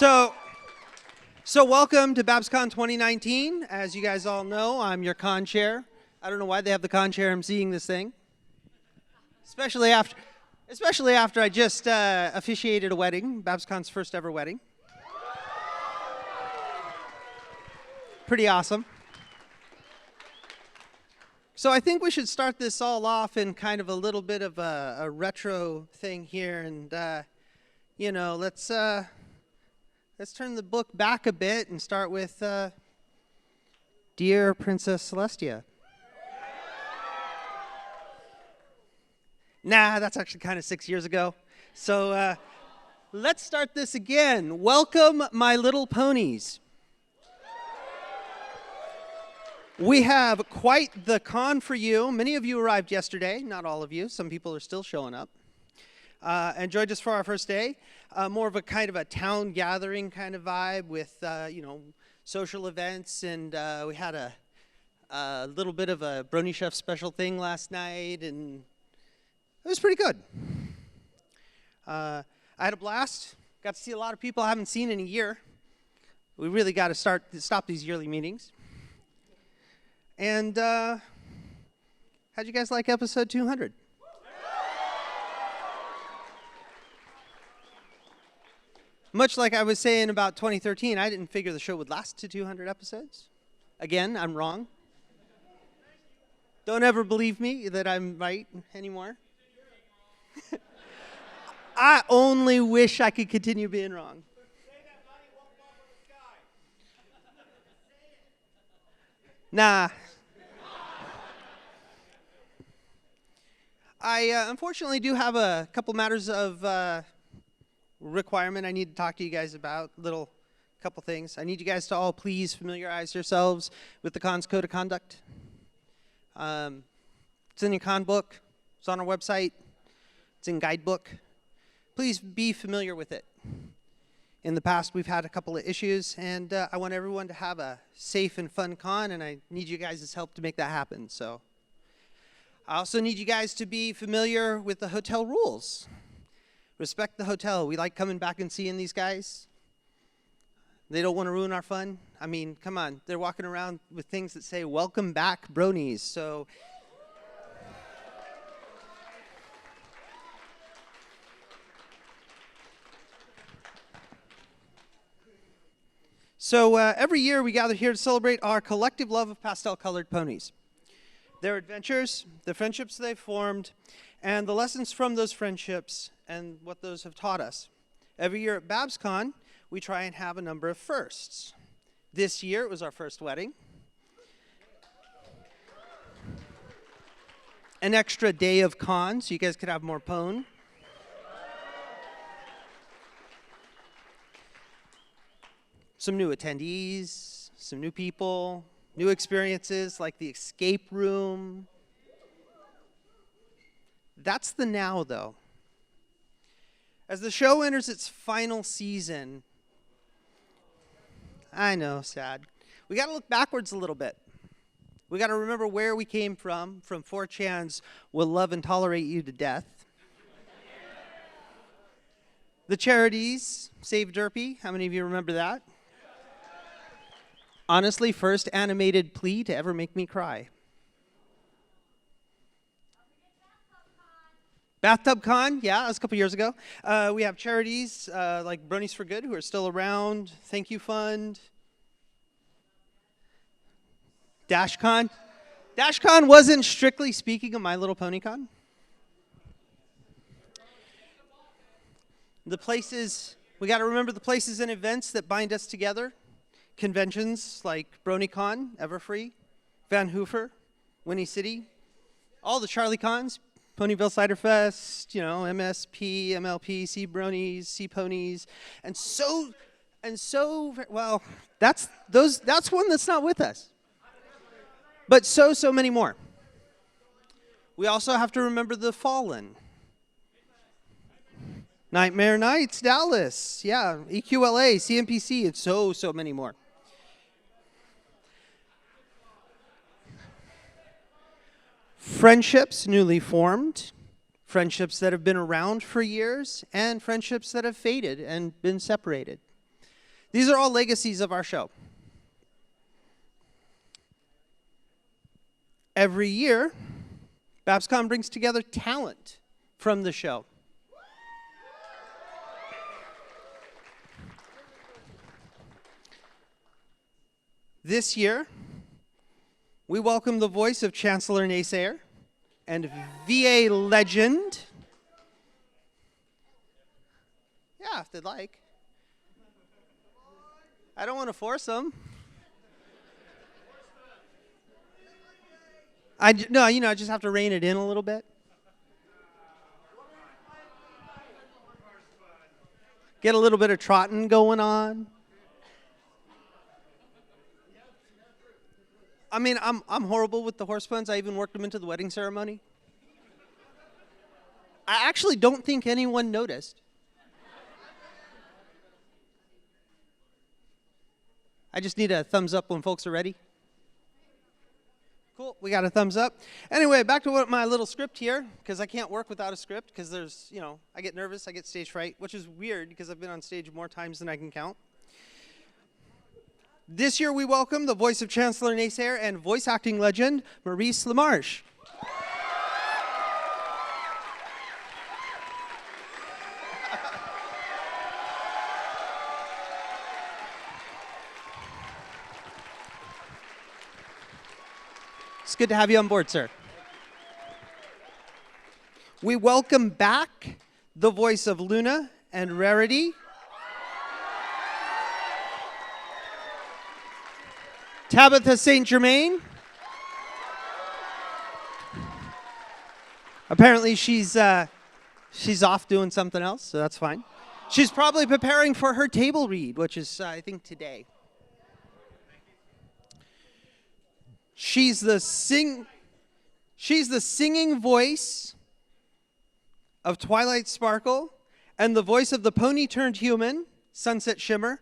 So welcome to BABSCon 2019. As you guys all know, I'm your con chair. I don't know why they have the con chair emceeing this thing. Especially after I just officiated a wedding, BABSCon's first ever wedding. Pretty awesome. So I think we should start this all off in kind of a little bit of a retro thing here, and let's turn the book back a bit and start with Dear Princess Celestia. Nah, that's actually kind of 6 years ago. So let's start this again. Welcome, my little ponies. We have quite the con for you. Many of you arrived yesterday, not all of you. Some people are still showing up. And joined us for our first day. More of a kind of a town gathering kind of vibe with, social events. And we had a little bit of a Brony Chef special thing last night, and it was pretty good. I had a blast. Got to see a lot of people I haven't seen in a year. We really got to stop these yearly meetings. And how'd you guys like episode 200? Much like I was saying about 2013, I didn't figure the show would last to 200 episodes. Again, I'm wrong. Don't ever believe me that I'm right anymore. I only wish I could continue being wrong. Nah. I unfortunately do have a couple matters of requirement I need to talk to you guys about. Couple things. I need you guys to all please familiarize yourselves with the con's code of conduct. It's in your con book. It's on our website. It's in guidebook. Please be familiar with it. In the past, we've had a couple of issues, and I want everyone to have a safe and fun con, and I need you guys' help to make that happen. So, I also need you guys to be familiar with the hotel rules. Respect the hotel. We like coming back and seeing these guys. They don't want to ruin our fun. I mean, come on. They're walking around with things that say, "Welcome back, bronies." So every year we gather here to celebrate our collective love of pastel-colored ponies. Their adventures, the friendships they've formed, and the lessons from those friendships and what those have taught us. Every year at BABSCon, we try and have a number of firsts. This year, it was our first wedding. An extra day of con, so you guys could have more pone. Some new attendees, some new people, new experiences like the escape room. That's the now, though. As the show enters its final season, I know, sad. We got to look backwards a little bit. We got to remember where we came from 4chan's "Will love and tolerate you to death." The Charities saved Derpy. How many of you remember that? Honestly, first animated plea to ever make me cry. Bathtub Con, yeah, that was a couple years ago. We have charities like Bronies for Good, who are still around. Thank You Fund. DashCon. DashCon wasn't strictly speaking of My Little Pony Con. The places, we got to remember the places and events that bind us together. Conventions like BronyCon, Everfree, Van Hoover, Winnie City, all the Charlie Cons, Ponyville Cider Fest, MSP, MLP, Sea Bronies, Sea Ponies, and so well, that's one that's not with us. But so many more. We also have to remember the Fallen. Nightmare Nights, Dallas, yeah, EQLA, CMPC, and so many more. Friendships newly formed, friendships that have been around for years, and friendships that have faded and been separated. These are all legacies of our show. Every year, BABSCon brings together talent from the show. This year, we welcome the voice of Chancellor Naysayer and VA legend. Yeah, if they'd like. I don't want to force them. I just have to rein it in a little bit. Get a little bit of trotting going on. I mean, I'm horrible with the horse puns. I even worked them into the wedding ceremony. I actually don't think anyone noticed. I just need a thumbs up when folks are ready. Cool, we got a thumbs up. Anyway, back to my little script here, because I can't work without a script, because there's, I get nervous, I get stage fright, which is weird, because I've been on stage more times than I can count. This year we welcome the voice of Chancellor Naysayer and voice acting legend, Maurice LaMarche. It's good to have you on board, sir. We welcome back the voice of Luna and Rarity. Tabitha St. Germain. Apparently she's off doing something else, so that's fine. She's probably preparing for her table read, which is, I think, today. She's the singing voice of Twilight Sparkle and the voice of the pony turned human, Sunset Shimmer.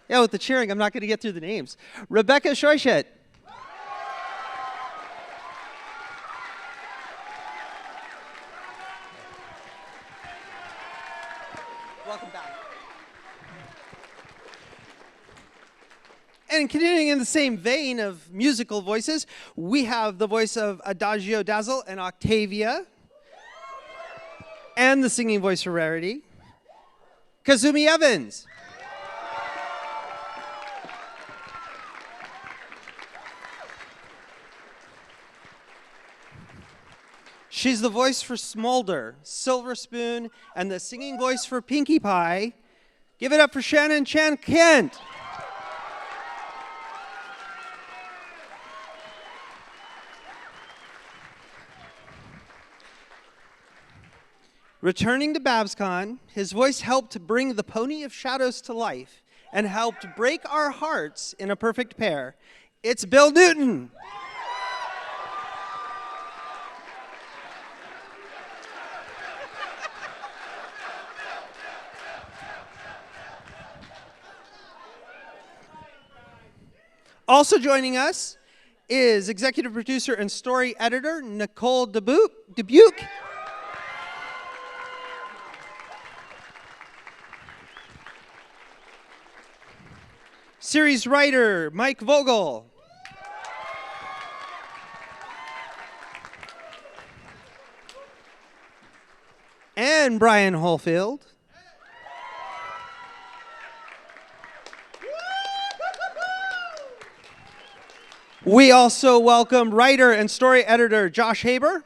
Yeah, with the cheering, I'm not going to get through the names. Rebecca Scheuchet. Welcome back. And continuing in the same vein of musical voices, we have the voice of Adagio Dazzle and Octavia, and the singing voice for Rarity, Kazumi Evans. She's the voice for Smolder, Silver Spoon, and the singing voice for Pinkie Pie. Give it up for Shannon Chan Kent. Returning to BABSCon, his voice helped bring the Pony of Shadows to life and helped break our hearts in a perfect pair. It's Bill Newton. Also joining us is executive producer and story editor Nicole Dubuque. Series writer Mike Vogel. And Brian Holfield. We also welcome writer and story editor Josh Haber.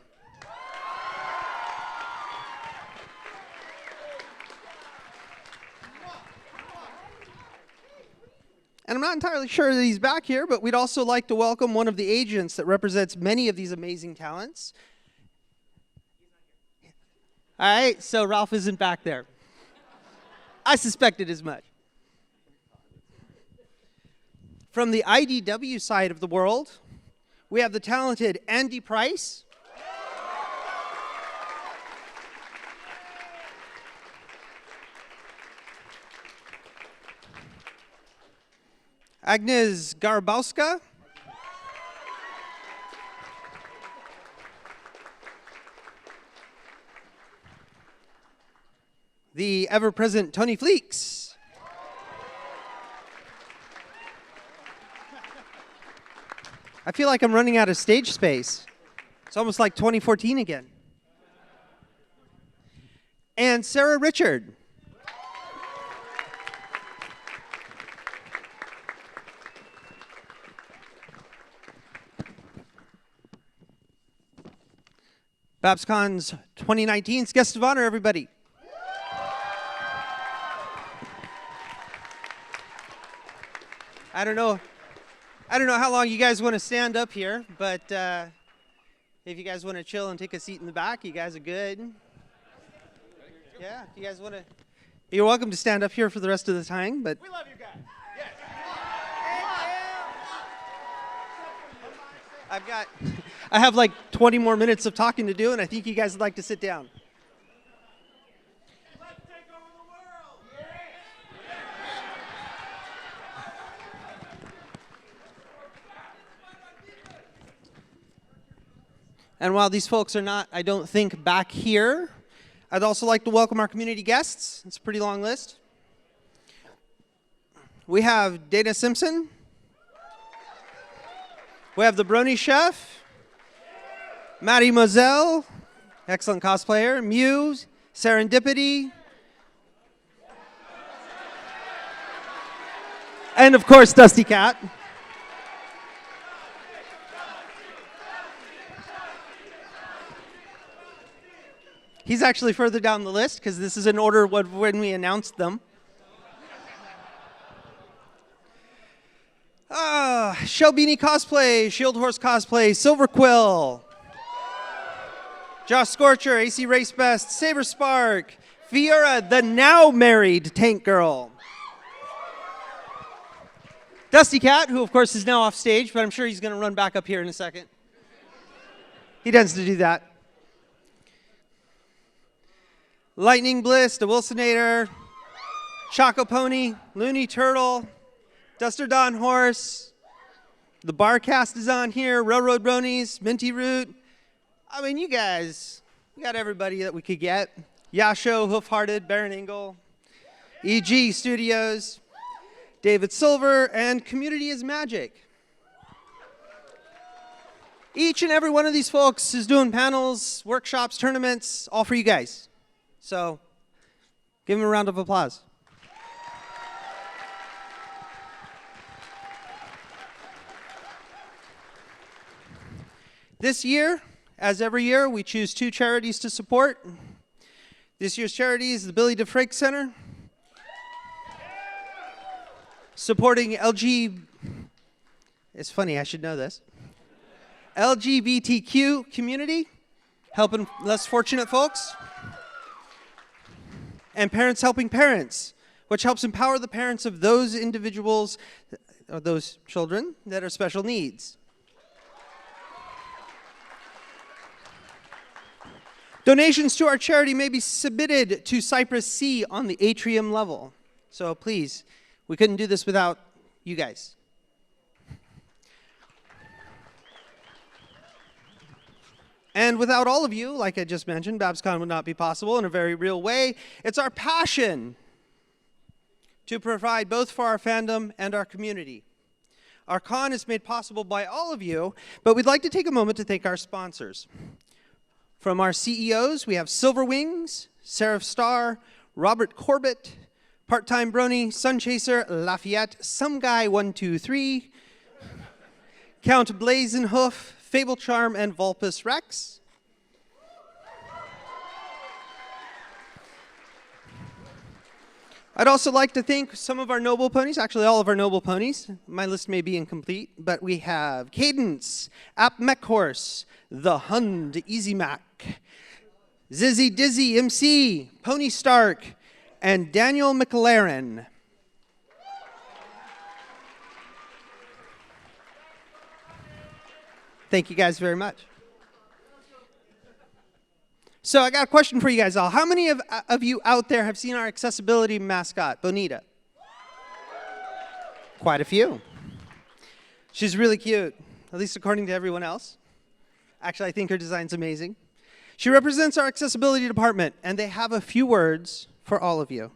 And I'm not entirely sure that he's back here, but we'd also like to welcome one of the agents that represents many of these amazing talents. All right, so Ralph isn't back there. I suspected as much. From the IDW side of the world, we have the talented Andy Price. Agnes Garbowska. the ever-present Tony Fleeks. I feel like I'm running out of stage space. It's almost like 2014 again. And Sarah Richard. BABSCon's 2019's guest of honor, everybody. I don't know how long you guys want to stand up here, but if you guys want to chill and take a seat in the back, you guys are good. Yeah, if you guys want to, you're welcome to stand up here for the rest of the time. But we love you guys. Yes. I have like 20 more minutes of talking to do, and I think you guys would like to sit down. Let's take over the world. And while these folks are not, I don't think, back here, I'd also like to welcome our community guests. It's a pretty long list. We have Dana Simpson. We have the Brony Chef. Maddie Moselle, excellent cosplayer. Mew, Serendipity. And of course, Dusty Cat. He's actually further down the list because this is in order when we announced them. Shelbini Cosplay, Shield Horse Cosplay, Silver Quill, Josh Scorcher, AC Race Best, Saber Spark, Fiora, the now married Tank Girl, Dusty Cat, who of course is now off stage, but I'm sure he's going to run back up here in a second. He tends to do that. Lightning Bliss, the Wilsonator, Choco Pony, Looney Turtle, Duster Don Horse, the Barcast is on here, Railroad Bronies, Minty Root. I mean, you guys, we got everybody that we could get. Yasho, Hoofhearted, Baron Engel, EG Studios, David Silver, and Community is Magic. Each and every one of these folks is doing panels, workshops, tournaments, all for you guys. So, give them a round of applause. This year, as every year, we choose 2 charities to support. This year's charity is the Billy DeFrake Center, supporting it's funny, I should know this, LGBTQ community, helping less fortunate folks, and Parents Helping Parents, which helps empower the parents of those individuals, or those children that are special needs. Donations to our charity may be submitted to Cypress C on the atrium level. So please, we couldn't do this without you guys. And without all of you, like I just mentioned, BABSCon would not be possible in a very real way. It's our passion to provide both for our fandom and our community. Our con is made possible by all of you, but we'd like to take a moment to thank our sponsors. From our CEOs, we have Silver Wings, Seraph Star, Robert Corbett, Part-Time Brony, Sunchaser, Lafayette, Some Guy 123, Count Blazenhoof, Fable Charm, and Vulpus Rex. I'd also like to thank some of our noble ponies, actually all of our noble ponies. My list may be incomplete, but we have Cadence, App Mech Horse, The Hund, Easy Mac, Zizzy Dizzy MC, Pony Stark, and Daniel McLaren. Thank you guys very much. So I got a question for you guys all. How many of you out there have seen our accessibility mascot, Bonita? Quite a few. She's really cute, at least according to everyone else. Actually, I think her design's amazing. She represents our accessibility department, and they have a few words for all of you.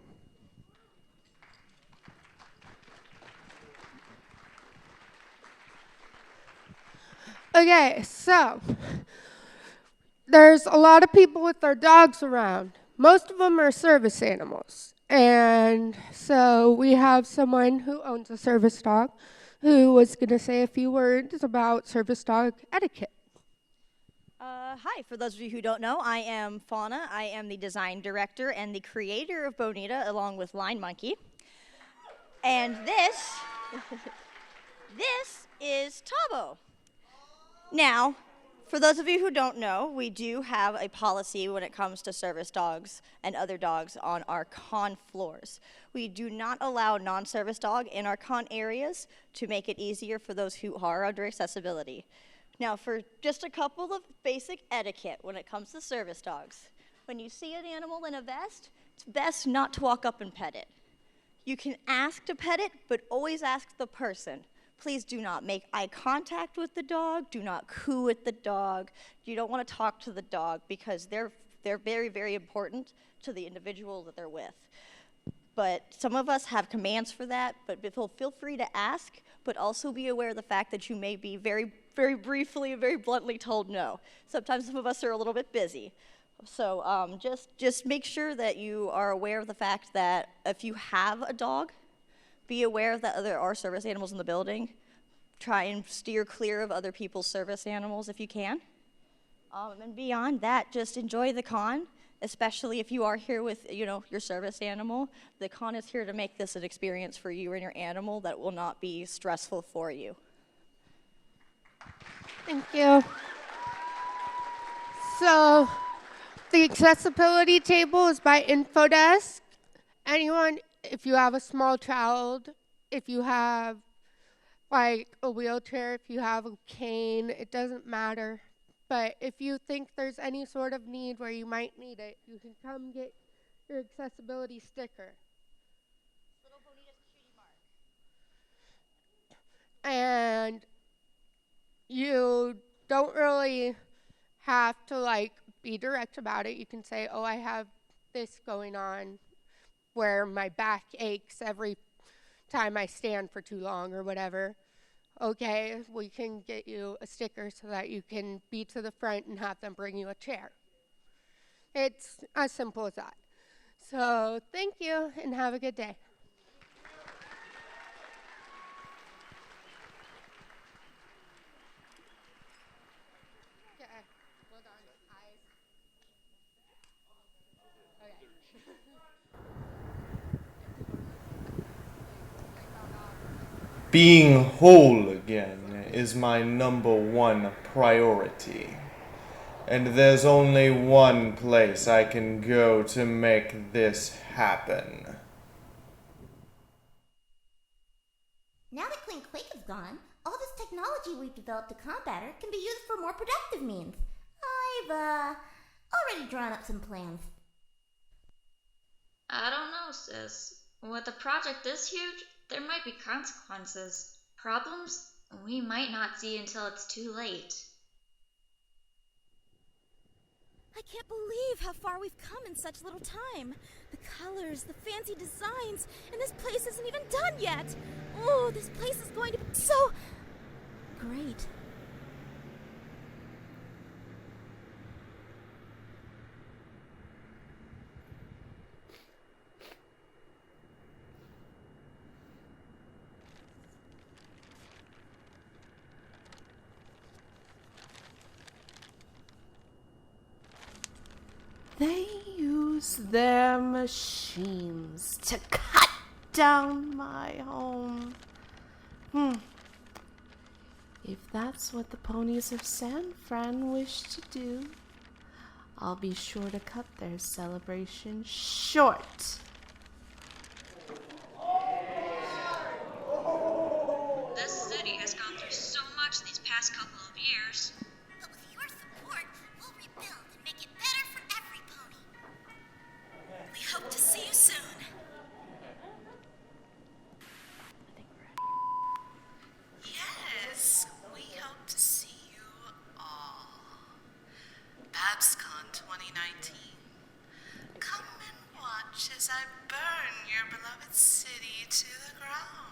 Okay, so there's a lot of people with their dogs around. Most of them are service animals. And so we have someone who owns a service dog who was going to say a few words about service dog etiquette. Hi, for those of you who don't know, I am Fauna. I am the design director and the creator of Bonita, along with Line Monkey. And this is Tabo. Now, for those of you who don't know, we do have a policy when it comes to service dogs and other dogs on our con floors. We do not allow non-service dog in our con areas to make it easier for those who are under accessibility. Now, for just a couple of basic etiquette when it comes to service dogs, when you see an animal in a vest, it's best not to walk up and pet it. You can ask to pet it, but always ask the person. Please do not make eye contact with the dog. Do not coo at the dog. You don't want to talk to the dog because they're very, very important to the individual that they're with. But some of us have commands for that, but feel free to ask, but also be aware of the fact that you may be very, very briefly and very bluntly told no. Sometimes some of us are a little bit busy. So just make sure that you are aware of the fact that if you have a dog, be aware that there are service animals in the building. Try and steer clear of other people's service animals if you can. And beyond that, just enjoy the con, especially if you are here with your service animal. The con is here to make this an experience for you and your animal that will not be stressful for you. Thank you. So the accessibility table is by InfoDesk. Anyone, if you have a small child, if you have like a wheelchair, if you have a cane, it doesn't matter. But if you think there's any sort of need where you might need it, you can come get your accessibility sticker. Little Bonita's cutie mark. And you don't really have to be direct about it. You can say, oh, I have this going on where my back aches every time I stand for too long or whatever. Okay, we can get you a sticker so that you can be to the front and have them bring you a chair. It's as simple as that. So thank you and have a good day. Okay, hold on, eyes. Being whole again is my #1 priority. And there's only one place I can go to make this happen. Now that Clean Quake is gone, all this technology we've developed to combat her can be used for more productive means. I've, already drawn up some plans. I don't know, sis. With a project this huge, there might be consequences. Problems we might not see until it's too late. I can't believe how far we've come in such little time. The colors, the fancy designs, and this place isn't even done yet. Oh, this place is going to be so great. They use their machines to cut down my home. If that's what the ponies of San Fran wish to do, I'll be sure to cut their celebration short. This city has gone through so much these past couple of years. But with your support, we'll rebuild and make it better for every pony. We hope to see you soon. Yes, we hope to see you all. BABSCon 2019. Come and watch as I burn your beloved city to the ground.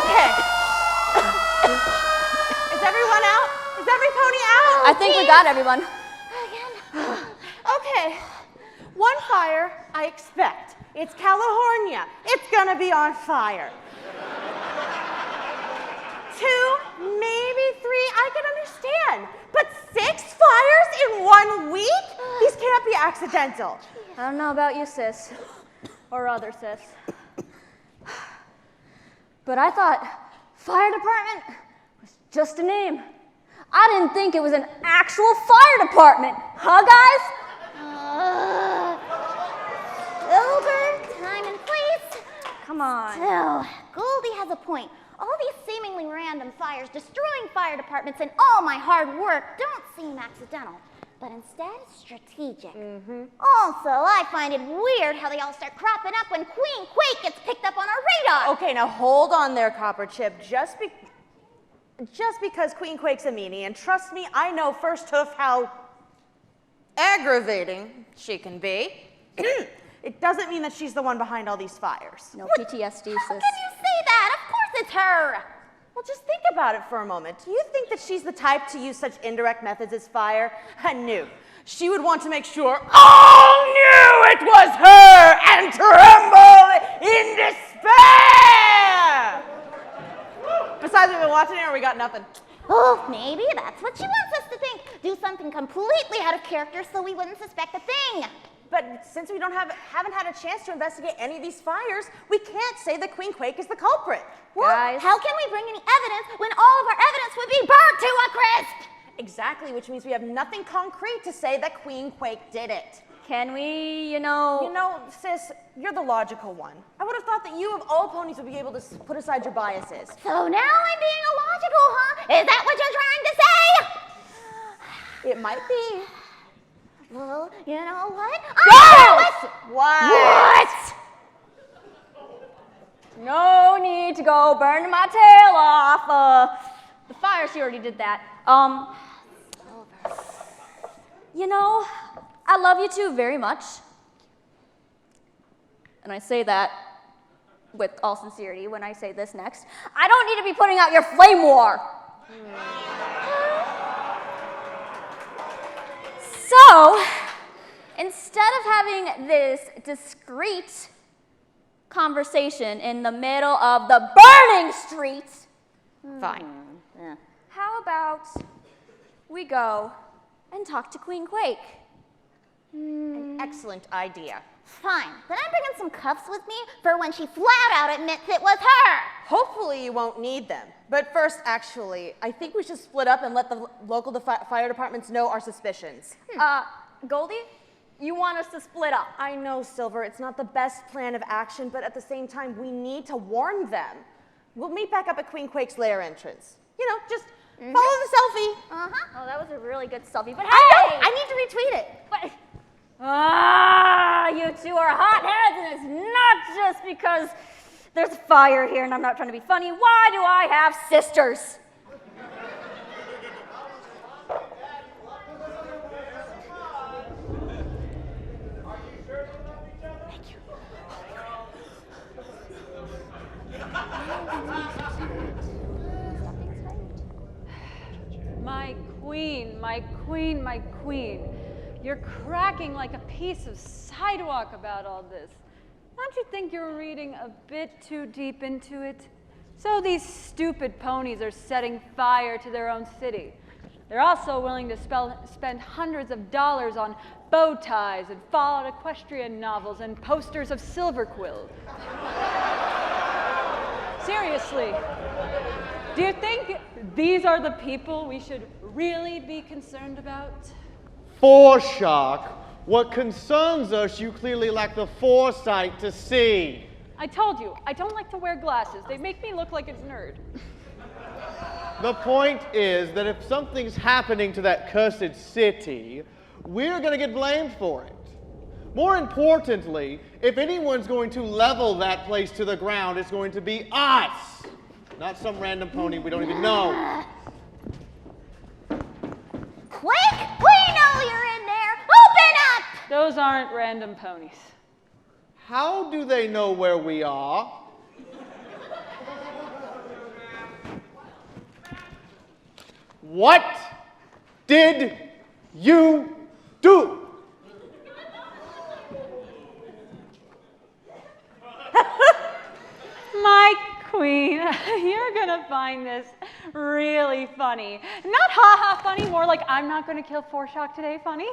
Okay. Is everyone out? Is every pony out? I think we got everyone. Okay. One fire, I expect. It's California. It's gonna be on fire. 2, maybe 3, I can understand. But 6 fires in 1 week? These can't be accidental. I don't know about you, sis. Or other sis. But I thought fire department was just a name. I didn't think it was an actual fire department. Huh, guys? Silver, time and place. Come on. Still, Goldie has a point. All these seemingly random fires destroying fire departments and all my hard work don't seem accidental, but instead strategic. Also, I find it weird how they all start cropping up when Queen Quake gets picked up on our radar. Okay, now hold on there, Copper Chip. Just because Queen Quake's a meanie, and trust me, I know first hoof how aggravating she can be. It doesn't mean that she's the one behind all these fires. No PTSD, sis. How can you say that? Of course it's her. Well, just think about it for a moment. Do you think that she's the type to use such indirect methods as fire? I knew. She would want to make sure all knew it was her and tremble in despair! Besides, we've been watching it and we got nothing. Oh, maybe that's what she wants us to think. Do something completely out of character so we wouldn't suspect a thing. But since we haven't had a chance to investigate any of these fires, we can't say that Queen Quake is the culprit. Well, Guys. how can we bring any evidence when all of our evidence would be burnt to a crisp? Exactly, which means we have nothing concrete to say that Queen Quake did it. Can we, you know, sis, you're the logical one. I would have thought that you of all ponies would be able to put aside your biases. So now I'm being illogical, huh? Is that what you're trying to say? It might be. Well, you know what? Girls! What? No need to go burn my tail off. The fire, she already did that. You know, I love you two very much. And I say that with all sincerity when I say this next. I don't need to be putting out your flame war. So, instead of having this discreet conversation in the middle of the burning street, Fine. how about we go and talk to Queen Quake? An excellent idea. Fine. Then I'm bringing some cuffs with me for when she flat out admits it was her. Hopefully you won't need them. But first, actually, I think we should split up and let the local fire departments know our suspicions. Goldie, you want us to split up? I know, Silver, it's not the best plan of action, but at the same time, we need to warn them. We'll meet back up at Queen Quake's lair entrance. You know, just follow the selfie. Oh, that was a really good selfie, but hey! I need to retweet it. But, you two are hotheads, and it's not just because there's fire here and I'm not trying to be funny. Why do I have sisters? My queen, my queen, my queen. You're cracking like a piece of sidewalk about all this. Don't you think you're reading a bit too deep into it? So these stupid ponies are setting fire to their own city. They're also willing to spend hundreds of dollars on bow ties and Fallout equestrian novels and posters of Silverquill. Seriously, do you think these are the people we should really be concerned about? Foreshock. What concerns us, you clearly lack the foresight to see. I told you, I don't like to wear glasses. They make me look like a nerd. The point is that if something's happening to that cursed city, we're gonna get blamed for it. More importantly, if anyone's going to level that place to the ground, it's going to be us. Not some random pony we don't even know. Quick! We know you're in there! Open up! Those aren't random ponies. How do they know where we are? What did you do? My queen, you're gonna find this really funny. Not ha-ha funny, more like I'm not gonna kill Foreshock today funny.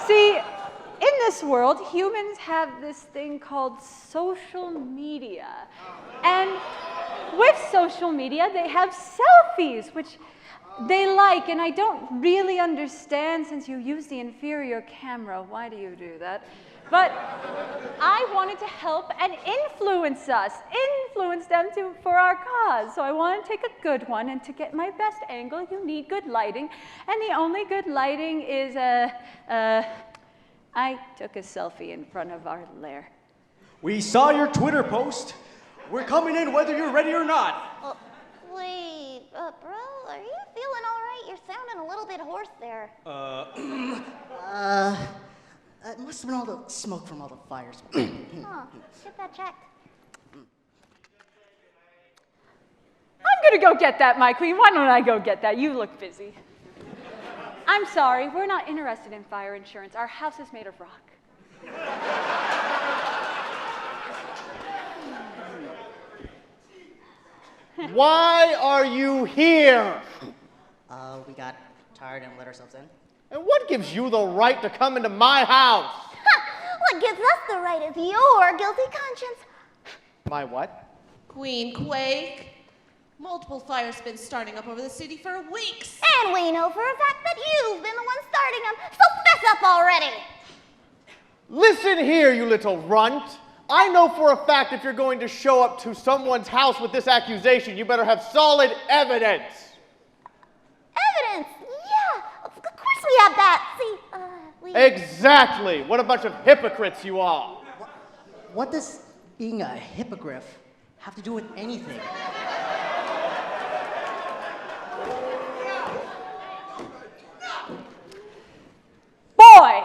See, in this world, humans have this thing called social media. And with social media, they have selfies, which they like, and I don't really understand since you use the inferior camera. Why do you do that? But I wanted to help and influence them for our cause. So I want to take a good one, and to get my best angle, you need good lighting. And the only good lighting is I took a selfie in front of our lair. We saw your Twitter post. We're coming in whether you're ready or not. Wait, bro, are you feeling all right? You're sounding a little bit hoarse there. It must have been all the smoke from all the fires. Huh, get that checked. I'm gonna go get that, my queen. Why don't I go get that? You look busy. I'm sorry, we're not interested in fire insurance. Our house is made of rock. Why are you here? We got tired and let ourselves in. And what gives you the right to come into my house? What gives us the right is your guilty conscience. My what? Queen Quake. Multiple fires have been starting up over the city for weeks. And we know for a fact that you've been the one starting them, so fess up already. Listen here, you little runt. I know for a fact if you're going to show up to someone's house with this accusation, you better have solid evidence. Evidence? Yeah, of course we have that. See, we... Exactly. What a bunch of hypocrites you are. What does being a hippogriff have to do with anything? Boy!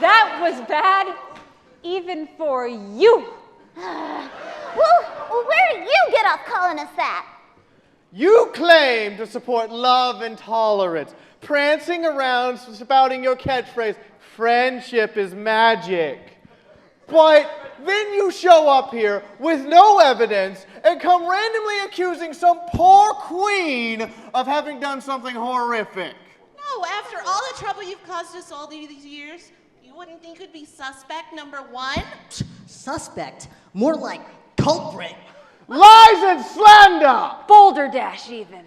That was bad, even for you. Well, where did you get off calling us that? You claim to support love and tolerance, prancing around spouting your catchphrase, friendship is magic. But then you show up here with no evidence and come randomly accusing some poor queen of having done something horrific. No, after all the trouble you've caused us all these years, you wouldn't think it'd be suspect number one? Suspect? More like culprit. Lies and slander! Boulder Dash, even.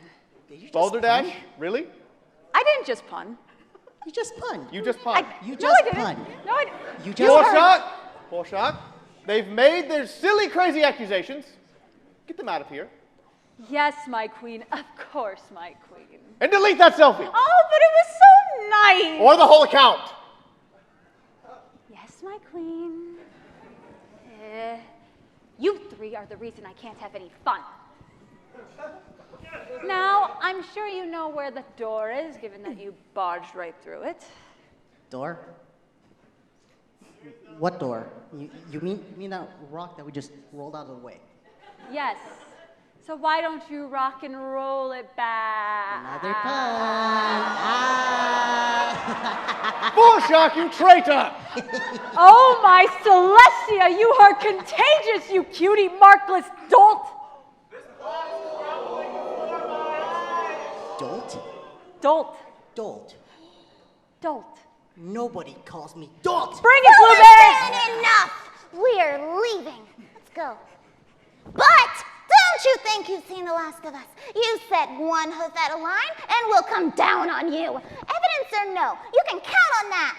Boulder Dash? Really? I didn't just pun. You just pun. You just pun. You No, just I didn't. pun. No, I didn't. You just Foreshock, they've made their silly, crazy accusations. Get them out of here. Yes, my queen. Of course, my queen. And delete that selfie. Oh, but it was so nice. Or the whole account. Yes, my queen. You three are the reason I can't have any fun. Now, I'm sure you know where the door is, given that you barged right through it. Door? What door? You mean that rock that we just rolled out of the way? Yes. So why don't you rock and roll it back? Another pun. Foreshock, you traitor! Oh, my Celestia, you are contagious, you cutie markless dolt! Dolt? Dolt. Dolt. Dolt. Nobody calls me dolt. Bring it, Blueberry! Enough! We're leaving. Let's go. But don't you think you've seen the last of us? You set one hoof out of line, and we'll come down on you. Evidence or no, you can count on that.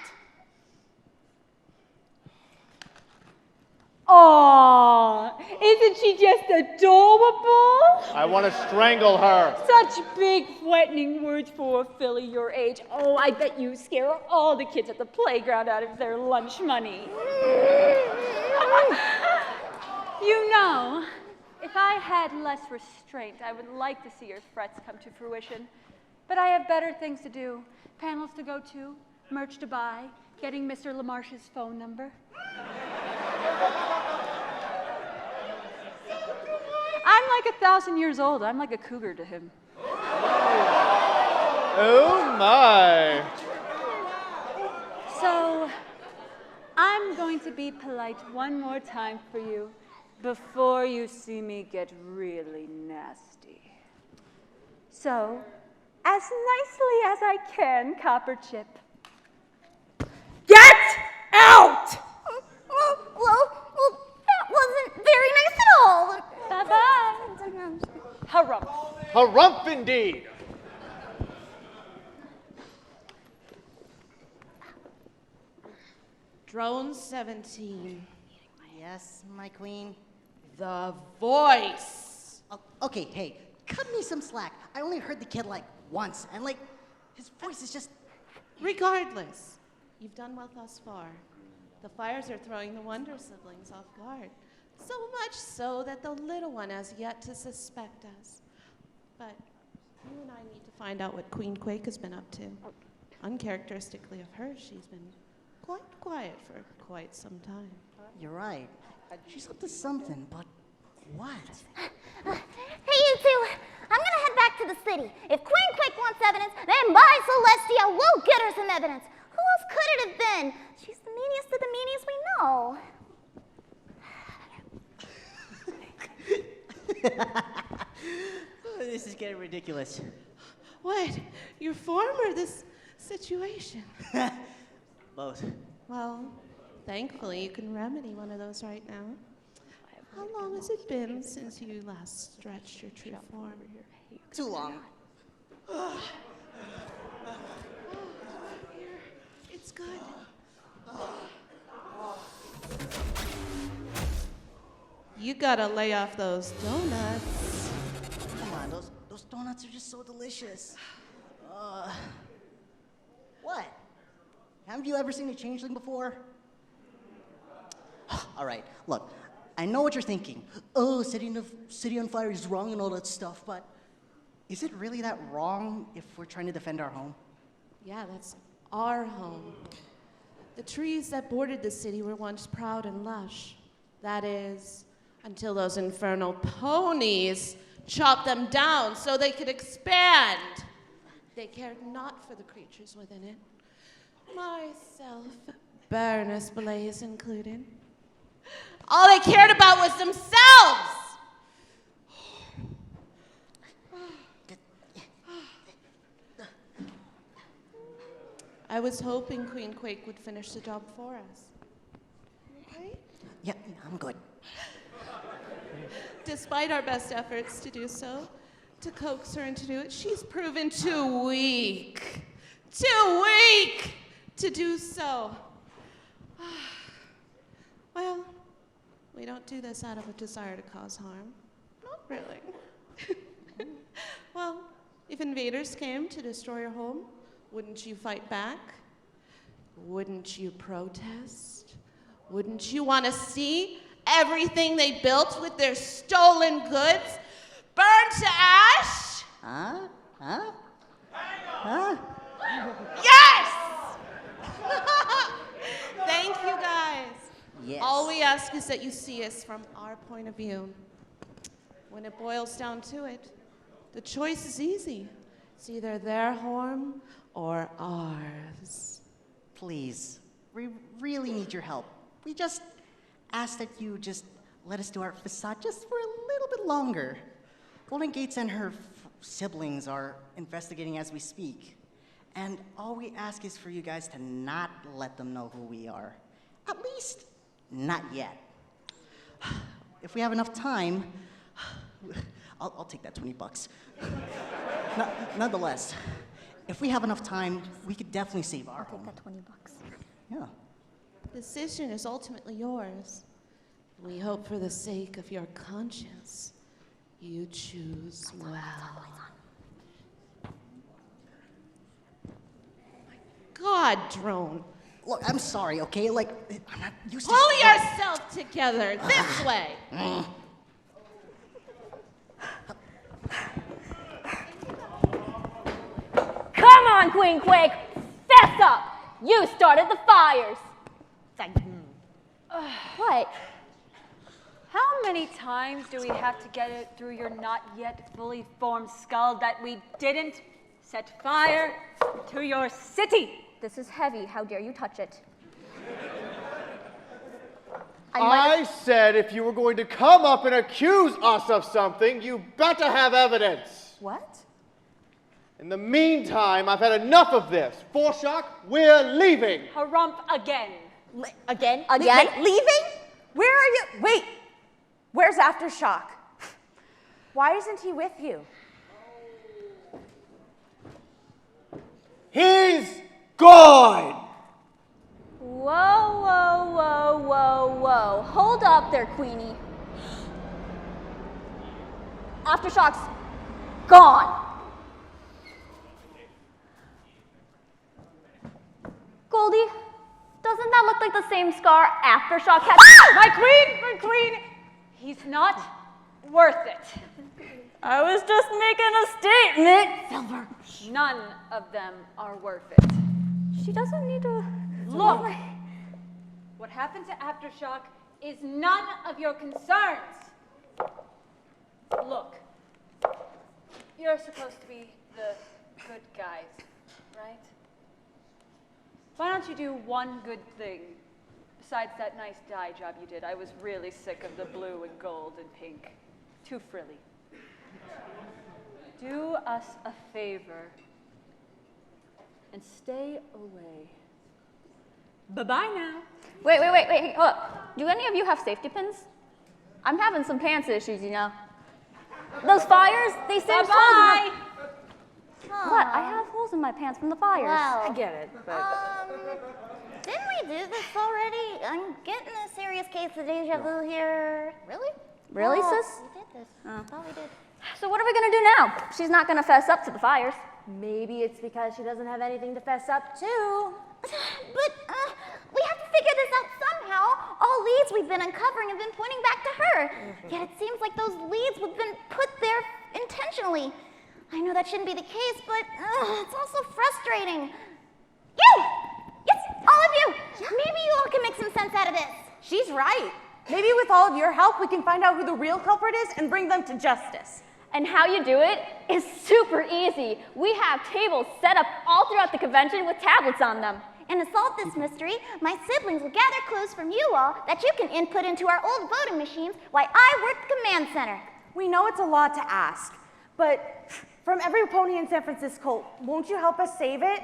Aw, isn't she just adorable? I want to strangle her. Such big, threatening words for a filly your age. Oh, I bet you scare all the kids at the playground out of their lunch money. You know, if I had less restraint, I would like to see your threats come to fruition. But I have better things to do. Panels to go to, merch to buy, getting Mr. LaMarche's phone number. I'm like 1,000 years old. I'm like a cougar to him. Oh my. So, I'm going to be polite one more time for you before you see me get really nasty. So, as nicely as I can, Copper Chip. Get out! Well, that wasn't very nice at all. Bye-bye. Harumph. Harumph indeed. Drone 17. Yes, my queen. The voice. Oh, okay, hey, cut me some slack. I only heard the kid like once, and like, his voice is just. Regardless, you've done well thus far. The fires are throwing the Wonder siblings off guard. So much so that the little one has yet to suspect us. But you and I need to find out what Queen Quake has been up to. Uncharacteristically of her, she's been quite quiet for quite some time. You're right. She's up to something, but what? Hey, you two. I'm gonna head back to the city. If Queen Quake wants evidence, then by Celestia, we'll get her some evidence. Who else could it have been? She's the meanest of the meaniest we know. This is getting ridiculous. What? Your form or this situation? Both. Well, thankfully you can remedy one of those right now. How long has it been since you last stretched your true form? Too long. Here, it's good. You gotta lay off those donuts. Come on, those donuts are just so delicious. What? Haven't you ever seen a changeling before? All right, look, I know what you're thinking. Oh, setting the city on fire is wrong and all that stuff, but is it really that wrong if we're trying to defend our home? Yeah, that's our home. The trees that bordered the city were once proud and lush. That is, until those infernal ponies chopped them down so they could expand. They cared not for the creatures within it. Myself, Baroness Blaze included. All they cared about was themselves! I was hoping Queen Quake would finish the job for us. Okay? Yeah, I'm good. Despite our best efforts to do so, to coax her into it, she's proven too weak to do so. Well, we don't do this out of a desire to cause harm. Not really. Well, if invaders came to destroy your home, wouldn't you fight back? Wouldn't you protest? Wouldn't you want to see everything they built with their stolen goods burned to ash? Huh? Yes! Thank you, guys. Yes. All we ask is that you see us from our point of view. When it boils down to it, the choice is easy. It's either their home or ours. Please, we really need your help. We just ask that you just let us do our facade just for a little bit longer. Golden Gates and her siblings are investigating as we speak. And all we ask is for you guys to not let them know who we are. At least, not yet. If we have enough time, I'll take that $20. Nonetheless, if we have enough time, we could definitely save our home. I'll take that $20. Yeah. The decision is ultimately yours. We hope for the sake of your conscience, you choose well. God, Drone. Look, I'm sorry, okay? Like, I'm not used to... Pull yourself together this way. Come on, Queen Quake! Fess up! You started the fires! What? How many times do we have to get it through your not yet fully formed skull that we didn't set fire to your city? This is heavy. How dare you touch it? I said if you were going to come up and accuse us of something, you better have evidence. What? In the meantime, I've had enough of this. Foreshock, we're leaving. Harump again. Again? Again? Leaving? Where are you? Wait. Where's Aftershock? Why isn't he with you? He's gone. Whoa, whoa, whoa, whoa, whoa. Hold up there, Queenie. Aftershock's gone. Goldie, doesn't that look like the same scar Aftershock had? My queen! He's not worth it. I was just making a statement. Silver. None of them are worth it. She doesn't need to... Look, what happened to Aftershock is none of your concerns. Look, you're supposed to be the good guys, right? Why don't you do one good thing besides that nice dye job you did? I was really sick of the blue and gold and pink. Too frilly. Do us a favor and stay away. Bye-bye now. Wait, hold up. Do any of you have safety pins? I'm having some pants issues, you know. Those fires, they singed holes in Bye-bye. What? I have holes in my pants from the fires. Well, I get it, but... Didn't we do this already? I'm getting a serious case of deja vu here. Really? Really, Oh, sis? We did this. I thought we did. So what are we gonna do now? She's not gonna fess up to the fires. Maybe it's because she doesn't have anything to fess up to. But we have to figure this out somehow. All leads we've been uncovering have been pointing back to her. Yet it seems like those leads have been put there intentionally. I know that shouldn't be the case, but it's also frustrating. You! Yes, all of you! Maybe you all can make some sense out of this. She's right. Maybe with all of your help, we can find out who the real culprit is and bring them to justice. And how you do it is super easy. We have tables set up all throughout the convention with tablets on them. And to solve this mystery, my siblings will gather clues from you all that you can input into our old voting machines while I work the command center. We know it's a lot to ask, but from every pony in San Francisco, won't you help us save it?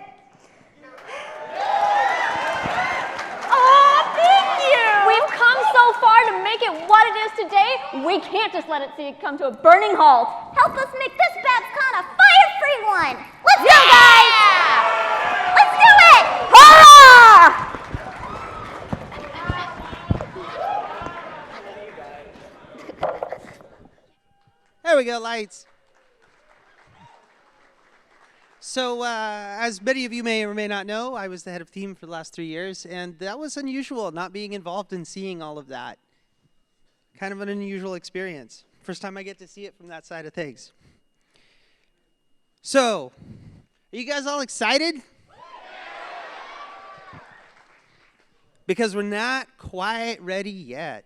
Oh, thank you! We've come so far to make it what it is today, we can't just let it see it come to a burning halt. Help us make this BABSCon a fire-free one. Let's go, guys! Let's do it! Hurrah! There we go, lights. So, as many of you may or may not know, I was the head of theme for the last 3 years, and that was unusual, not being involved in seeing all of that. Kind of an unusual experience. First time I get to see it from that side of things. So, are you guys all excited? Because we're not quite ready yet.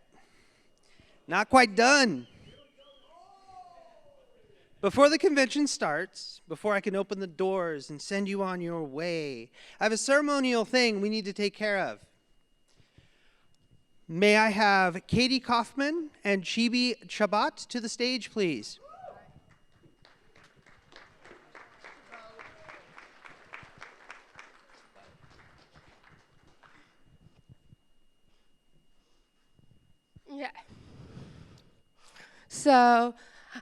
Not quite done. Before the convention starts, before I can open the doors and send you on your way, I have a ceremonial thing we need to take care of. May I have Katie Kaufman and Chibi Chabat to the stage, please? Yeah. So,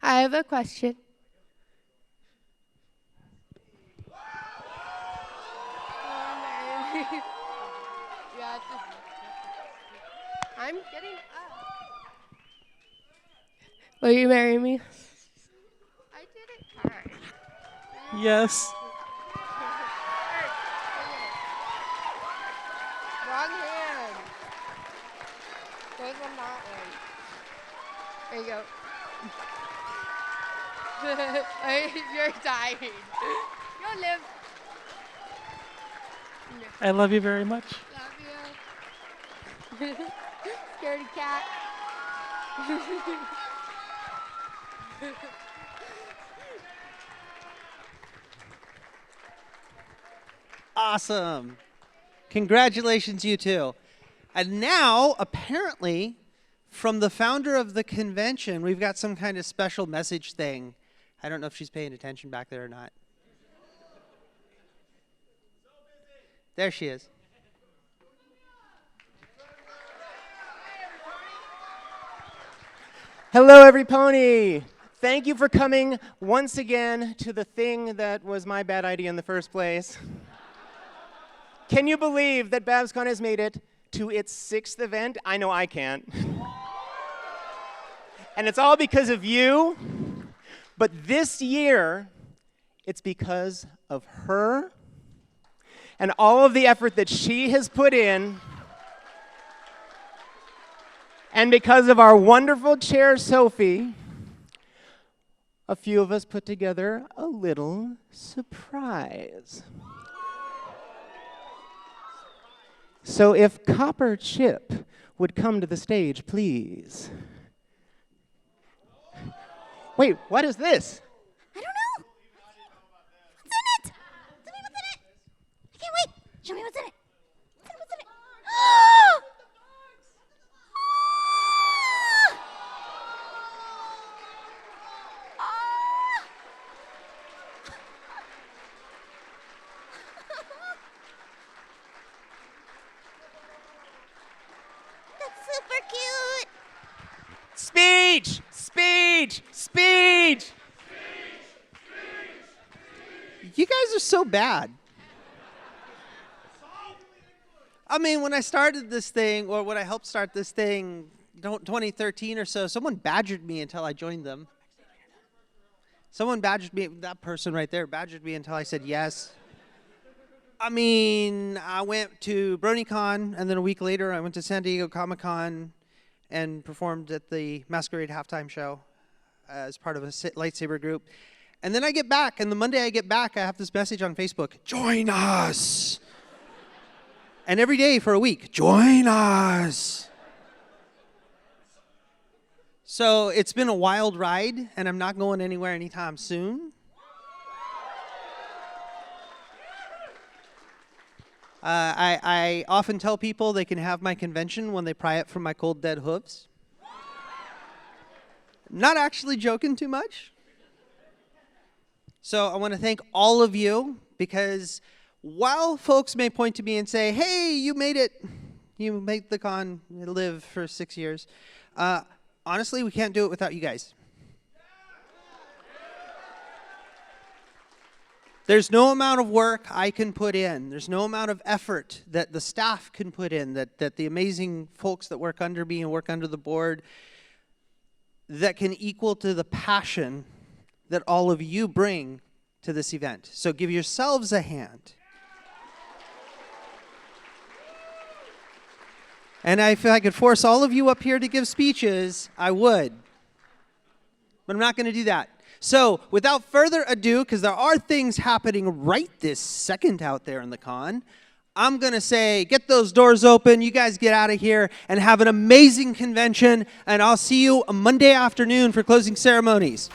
I have a question. I'm getting up. Will you marry me? I did it. All right. Yes. Wrong hand. There's one that way. There you go. You're dying. You'll live. I love you very much. Love you. Scaredy cat. Awesome. Congratulations, you two. And now, apparently, from the founder of the convention, we've got some kind of special message thing. I don't know if she's paying attention back there or not. There she is. Hello, every pony. Thank you for coming once again to the thing that was my bad idea in the first place. Can you believe that BABSCon has made it to its 6th event? I know I can't. And it's all because of you. But this year, it's because of her and all of the effort that she has put in. And because of our wonderful chair, Sophie, a few of us put together a little surprise. So if Copper Chip would come to the stage, please. Wait, what is this? I don't know. What's in it? Tell me what's in it. I can't wait. Show me what's in it. What's in it? That's super cute. Speech! Speech! Speech! You guys are so bad. I mean, when I started this thing, or when I helped start this thing, 2013 or so, someone badgered me until I joined them. Someone badgered me, that person right there badgered me until I said yes. I mean, I went to BronyCon, and then a week later, I went to San Diego Comic-Con and performed at the Masquerade halftime show as part of a lightsaber group. And then I get back, and the Monday I get back, I have this message on Facebook, join us. And every day for a week, join us. So it's been a wild ride, and I'm not going anywhere anytime soon. I often tell people they can have my convention when they pry it from my cold, dead hooves. Not actually joking too much. So I want to thank all of you, because while folks may point to me and say, hey, you made it, you made the con live for 6 years, honestly, we can't do it without you guys. There's no amount of work I can put in. There's no amount of effort that the staff can put in, that the amazing folks that work under me and work under the board, that can equal to the passion that all of you bring to this event. So give yourselves a hand. And if I could force all of you up here to give speeches, I would. But I'm not going to do that. So without further ado, because there are things happening right this second out there in the con, I'm going to say, get those doors open, you guys get out of here, and have an amazing convention, and I'll see you Monday afternoon for closing ceremonies.